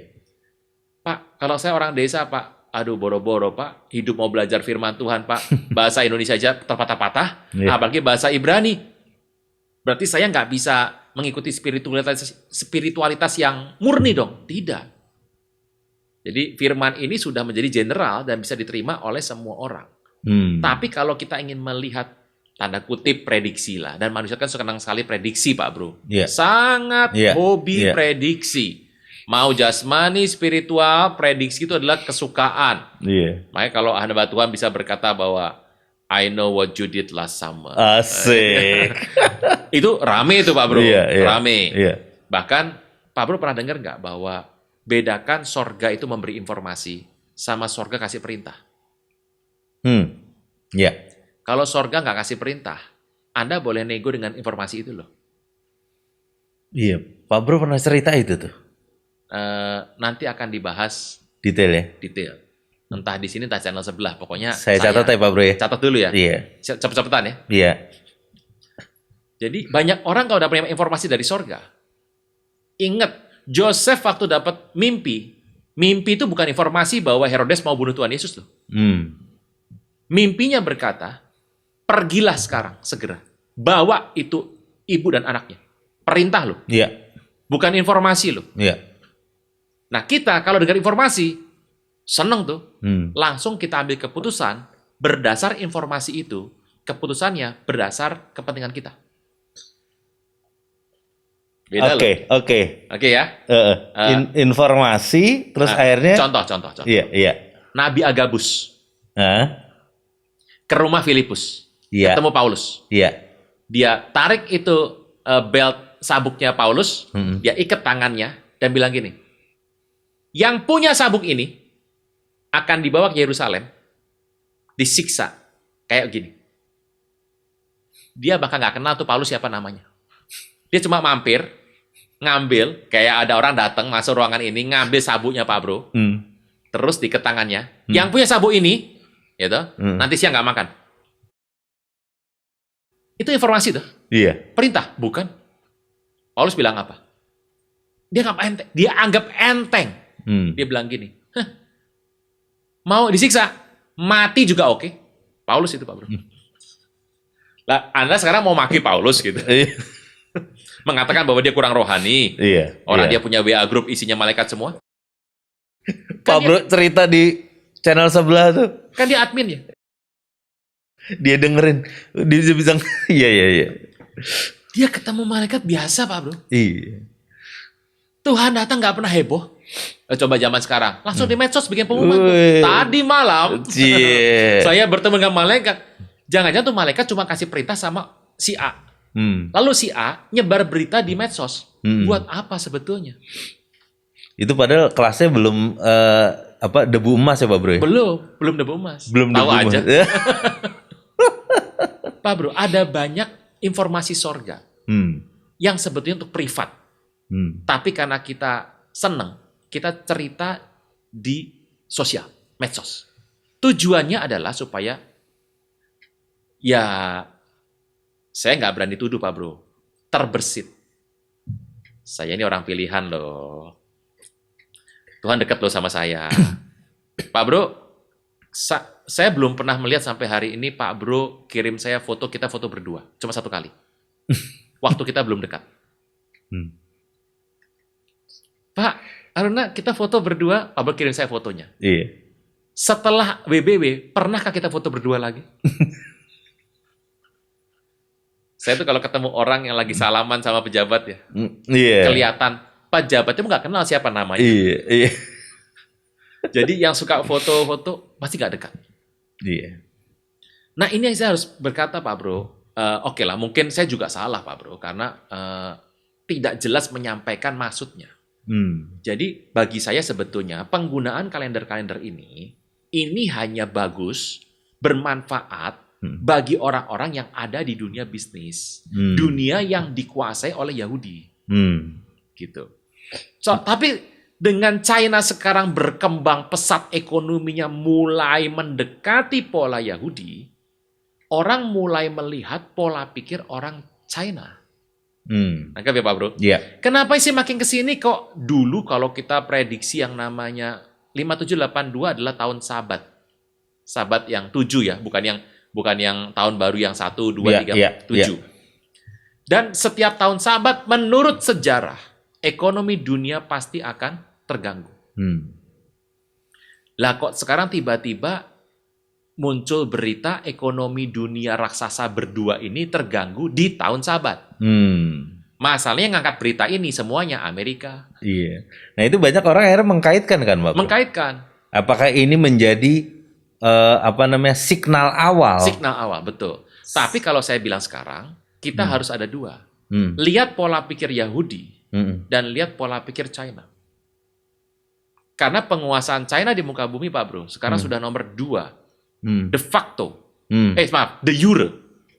[SPEAKER 3] Pak, kalau saya orang desa, Pak, aduh boro-boro, Pak, hidup mau belajar firman Tuhan, Pak, bahasa Indonesia aja terpatah-patah,
[SPEAKER 1] Iya.
[SPEAKER 3] apalagi bahasa Ibrani. Berarti saya nggak bisa mengikuti spiritualitas yang murni dong. Tidak. Jadi firman ini sudah menjadi general dan bisa diterima oleh semua orang. Tapi kalau kita ingin melihat tanda kutip prediksi lah, dan manusia kan senang sekali prediksi, Pak Bro.
[SPEAKER 1] Iya.
[SPEAKER 3] Sangat
[SPEAKER 1] Iya.
[SPEAKER 3] hobi
[SPEAKER 1] Iya.
[SPEAKER 3] prediksi. Mau jasmani, spiritual, prediksi itu adalah kesukaan.
[SPEAKER 1] Iya.
[SPEAKER 3] Makanya kalau hamba Tuhan bisa berkata bahwa I know what you did last summer.
[SPEAKER 1] Asik.
[SPEAKER 3] Itu rame itu Pak Bro,
[SPEAKER 1] Iya, iya.
[SPEAKER 3] rame.
[SPEAKER 1] Iya.
[SPEAKER 3] Bahkan Pak Bro pernah dengar nggak bahwa bedakan sorga itu memberi informasi sama sorga kasih perintah.
[SPEAKER 1] Iya.
[SPEAKER 3] Kalau sorga nggak kasih perintah, Anda boleh nego dengan informasi itu loh.
[SPEAKER 1] Iya. Pak Bro pernah cerita itu tuh.
[SPEAKER 3] Nanti akan dibahas
[SPEAKER 1] Detail ya.
[SPEAKER 3] detail. Entah di sini, entah channel sebelah. Pokoknya
[SPEAKER 1] Saya catat ya Pak Bro ya.
[SPEAKER 3] Catat dulu ya.
[SPEAKER 1] Iya.
[SPEAKER 3] Cepet-cepetan ya.
[SPEAKER 1] Iya.
[SPEAKER 3] Jadi banyak orang kalau dapat informasi dari sorga, ingat Joseph waktu dapat mimpi itu bukan informasi bahwa Herodes mau bunuh Tuhan Yesus loh. Mimpinya berkata, pergilah sekarang segera, bawa itu ibu dan anaknya. Perintah loh,
[SPEAKER 1] Iya.
[SPEAKER 3] bukan informasi loh.
[SPEAKER 1] Iya.
[SPEAKER 3] Nah kita kalau dengar informasi, seneng tuh, langsung kita ambil keputusan berdasar informasi itu, keputusannya berdasar kepentingan kita. Beda
[SPEAKER 1] Oke.
[SPEAKER 3] loh. Oke ya.
[SPEAKER 1] Informasi terus akhirnya.
[SPEAKER 3] Contoh.
[SPEAKER 1] Iya. Iya.
[SPEAKER 3] Nabi Agabus
[SPEAKER 1] Hah?
[SPEAKER 3] ke rumah Filipus,
[SPEAKER 1] Iya.
[SPEAKER 3] ketemu Paulus.
[SPEAKER 1] Iya.
[SPEAKER 3] Dia tarik itu belt sabuknya Paulus, dia ikat tangannya dan bilang gini, yang punya sabuk ini akan dibawa ke Yerusalem, disiksa kayak gini. Dia bahkan nggak kenal tuh Paulus siapa namanya. Dia cuma mampir, ngambil, kayak ada orang datang masuk ruangan ini, ngambil sabuknya Pak Bro, terus diikat tangannya. Yang punya sabuk ini, gitu, nanti siang nggak makan. Itu informasi tuh.
[SPEAKER 1] Iya.
[SPEAKER 3] Perintah, bukan. Paulus bilang apa? Dia nggak enteng. Dia anggap enteng. Dia bilang gini, mau disiksa, mati juga oke. Paulus itu Pak Bro. Lah, Anda sekarang mau maki Paulus gitu. Mengatakan bahwa dia kurang rohani.
[SPEAKER 1] Iya.
[SPEAKER 3] Orang
[SPEAKER 1] iya.
[SPEAKER 3] dia punya WA group isinya malaikat semua.
[SPEAKER 1] Pak Bro cerita di channel sebelah tuh.
[SPEAKER 3] Kan dia admin ya.
[SPEAKER 1] Dia dengerin. Dia bisa. Iya.
[SPEAKER 3] Dia ketemu malaikat biasa Pak Bro.
[SPEAKER 1] Iya.
[SPEAKER 3] Tuhan datang nggak pernah heboh. Coba zaman sekarang. Langsung di medsos bikin pengumuman. tuh.
[SPEAKER 1] Wih.
[SPEAKER 3] Tadi malam.
[SPEAKER 1] Cie.
[SPEAKER 3] Saya bertemu dengan malaikat. Jangan-jangan tuh malaikat cuma kasih perintah sama si A. Lalu si A nyebar berita di medsos. Buat apa sebetulnya?
[SPEAKER 1] Itu padahal kelasnya belum debu emas ya Pak Bro ya?
[SPEAKER 3] Belum debu emas.
[SPEAKER 1] Belum
[SPEAKER 3] Tahu
[SPEAKER 1] debu
[SPEAKER 3] aja.
[SPEAKER 1] emas.
[SPEAKER 3] Pak Bro, ada banyak informasi sorga yang sebetulnya untuk privat. Tapi karena kita seneng, kita cerita di sosial, medsos. Tujuannya adalah supaya ya saya nggak berani tuduh Pak Bro, terbersit. Saya ini orang pilihan loh. Tuhan dekat loh sama saya. Pak Bro, saya belum pernah melihat sampai hari ini Pak Bro kirim saya foto, kita foto berdua. Cuma satu kali. Waktu kita belum dekat. Pak Aruna, kita foto berdua, Pak Bro kirim saya fotonya.
[SPEAKER 1] Iya.
[SPEAKER 3] Setelah WBW, pernahkah kita foto berdua lagi? Saya tuh kalau ketemu orang yang lagi salaman sama pejabat ya,
[SPEAKER 1] Iya.
[SPEAKER 3] kelihatan pejabatnya nggak kenal siapa namanya.
[SPEAKER 1] Iya.
[SPEAKER 3] Jadi yang suka foto-foto pasti nggak dekat.
[SPEAKER 1] Iya.
[SPEAKER 3] Nah ini yang saya harus berkata Pak Bro, oke lah mungkin saya juga salah Pak Bro, karena tidak jelas menyampaikan maksudnya. Jadi bagi saya sebetulnya penggunaan kalender-kalender ini hanya bagus, bermanfaat bagi orang-orang yang ada di dunia bisnis, dunia yang dikuasai oleh Yahudi, gitu. Tapi dengan China sekarang berkembang pesat ekonominya mulai mendekati pola Yahudi, orang mulai melihat pola pikir orang China. Nangkep ya Pak Bro?
[SPEAKER 1] Iya.
[SPEAKER 3] Kenapa sih makin kesini kok dulu kalau kita prediksi yang namanya 5782 adalah tahun Sabat. Sabat yang 7 ya, bukan yang tahun baru yang 1, 2, 3, 7. Dan setiap tahun Sabat menurut sejarah ekonomi dunia pasti akan terganggu. Lah kok sekarang tiba-tiba muncul berita ekonomi dunia raksasa berdua ini terganggu di tahun Sabat. Masalahnya yang ngangkat berita ini semuanya Amerika.
[SPEAKER 1] Iya. Nah itu banyak orang akhirnya mengkaitkan kan, Bapak?
[SPEAKER 3] Mengkaitkan.
[SPEAKER 1] Apakah ini menjadi signal awal?
[SPEAKER 3] Signal awal, betul. Tapi kalau saya bilang sekarang, kita harus ada dua. Lihat pola pikir Yahudi dan lihat pola pikir China. Karena penguasaan China di muka bumi, Pak Bro, sekarang sudah nomor 2. De facto. De jure.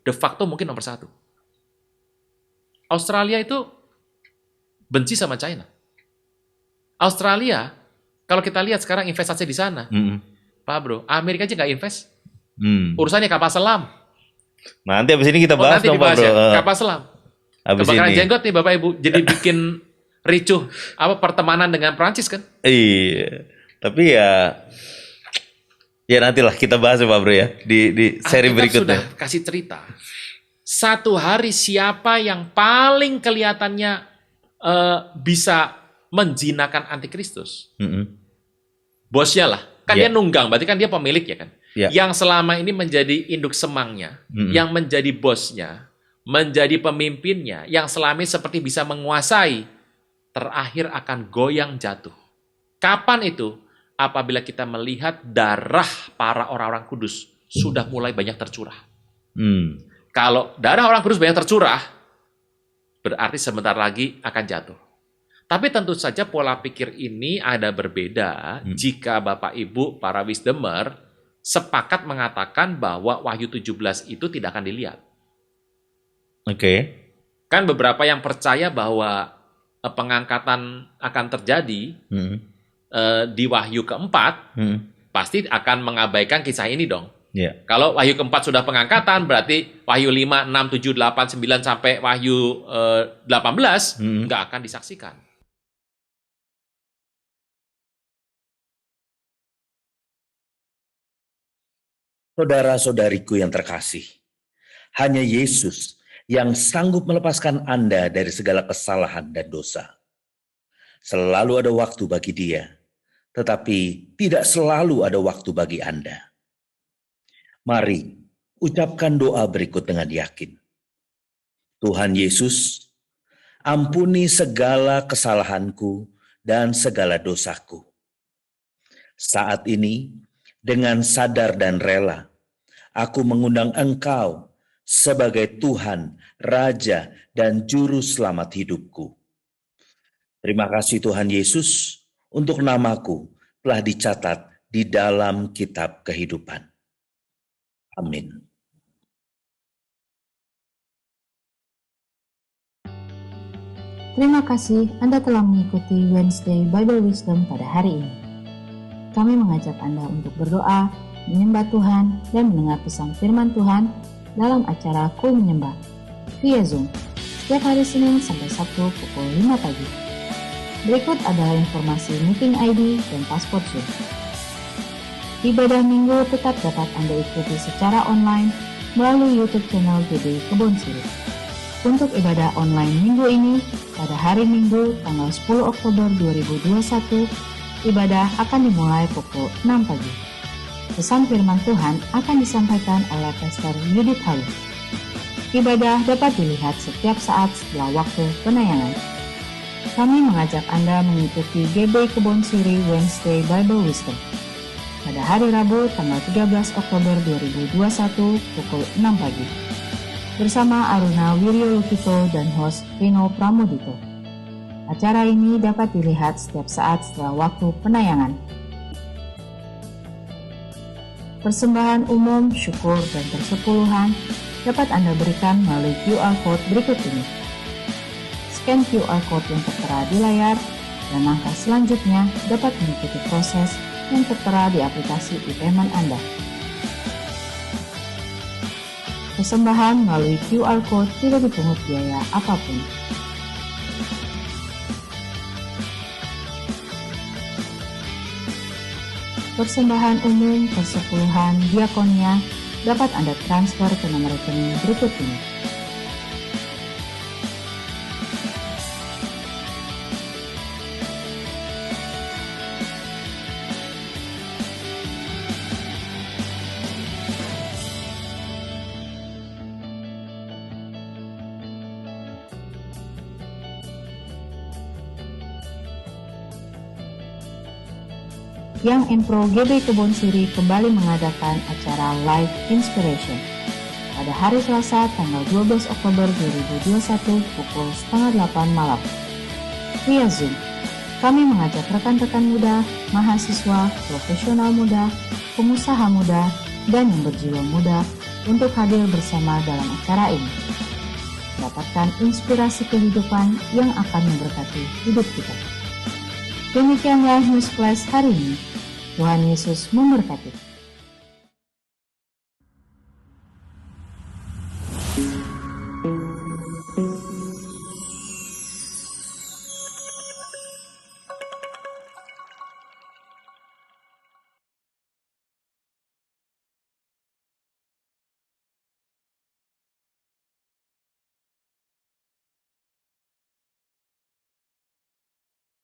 [SPEAKER 3] De facto mungkin nomor 1. Australia itu benci sama China. Australia, kalau kita lihat sekarang investasi di sana, Pak Bro, Amerika aja nggak invest. Urusannya kapal selam.
[SPEAKER 1] Nanti abis ini kita bahas
[SPEAKER 3] nanti
[SPEAKER 1] dong, Pak Bro.
[SPEAKER 3] Ya, kapal selam.
[SPEAKER 1] Abis
[SPEAKER 3] Kebakaran
[SPEAKER 1] ini.
[SPEAKER 3] jenggot nih Bapak Ibu, jadi bikin ricuh pertemanan dengan Prancis kan?
[SPEAKER 1] Iya. Tapi ya nantilah kita bahas ya Pak Bro ya di seri
[SPEAKER 3] Alkitab
[SPEAKER 1] berikutnya.
[SPEAKER 3] Sudah kasih cerita. Satu hari siapa yang paling kelihatannya bisa menjinakkan antikristus? Bosnya lah. Kan dia nunggang, berarti kan dia pemilik ya kan? Yang selama ini menjadi induk semangnya, yang menjadi bosnya, menjadi pemimpinnya, yang selama ini seperti bisa menguasai, terakhir akan goyang jatuh. Kapan itu? Apabila kita melihat darah para orang-orang kudus sudah mulai banyak tercurah. Kalau darah orang kudus banyak tercurah, berarti sebentar lagi akan jatuh. Tapi tentu saja pola pikir ini ada berbeda jika Bapak Ibu para wisdomer sepakat mengatakan bahwa Wahyu 17 itu tidak akan dilihat.
[SPEAKER 1] Oke.
[SPEAKER 3] Kan beberapa yang percaya bahwa pengangkatan akan terjadi di Wahyu keempat, pasti akan mengabaikan kisah ini dong. Kalau Wahyu keempat sudah pengangkatan, berarti Wahyu 5, 6, 7, 8, 9 sampai Wahyu 18 nggak akan disaksikan.
[SPEAKER 4] Saudara-saudariku yang terkasih, hanya Yesus yang sanggup melepaskan Anda dari segala kesalahan dan dosa. Selalu ada waktu bagi Dia, tetapi tidak selalu ada waktu bagi Anda. Mari ucapkan doa berikut dengan yakin. Tuhan Yesus, ampuni segala kesalahanku dan segala dosaku. Saat ini, dengan sadar dan rela, aku mengundang Engkau sebagai Tuhan, Raja, dan Juru Selamat hidupku. Terima kasih Tuhan Yesus untuk namaku telah dicatat di dalam kitab kehidupan. Amin.
[SPEAKER 5] Terima kasih Anda telah mengikuti Wednesday Bible Wisdom pada hari ini. Kami mengajak Anda untuk berdoa, menyembah Tuhan, dan mendengar pesan firman Tuhan dalam acara Kul Menyembah via Zoom setiap hari Senin sampai Sabtu pukul 5 pagi. Berikut adalah informasi meeting ID dan paspor Zoom. Ibadah minggu tetap dapat Anda ikuti secara online melalui YouTube channel GBI Kebon Sirih. Untuk ibadah online minggu ini, pada hari Minggu tanggal 10 Oktober 2021, ibadah akan dimulai pukul 6 pagi. Pesan firman Tuhan akan disampaikan oleh Pastor Yudit Halu. Ibadah dapat dilihat setiap saat setelah waktu penayangan. Kami mengajak Anda mengikuti GBI Kebon Sirih Wednesday Bible Wisdom pada hari Rabu tanggal 13 Oktober 2021 pukul 6 pagi bersama Aruna Wiryo Lukito dan host Rino Pramudito. Acara ini dapat dilihat setiap saat setelah waktu penayangan. Persembahan umum, syukur, dan persepuluhan dapat Anda berikan melalui QR Code berikut ini. Scan QR Code yang tertera di layar, dan langkah selanjutnya dapat mengikuti proses yang tertera di aplikasi e-payment Anda. Persembahan melalui QR Code tidak dipungut biaya apapun. persembahan umum, persepuluhan, diakonia dapat Anda transfer ke nomor rekening berikut ini. Yang Empro GB Kebon Siri kembali mengadakan acara Live Inspiration pada hari Selasa tanggal 12 Oktober 2021 pukul 7:30 malam. Via Zoom, kami mengajak rekan-rekan muda, mahasiswa, profesional muda, pengusaha muda, dan yang berjiwa muda untuk hadir bersama dalam acara ini. Dapatkan inspirasi kehidupan yang akan memberkati hidup kita. Demikianlah News Flash hari ini. Tuhan Yesus memberkati.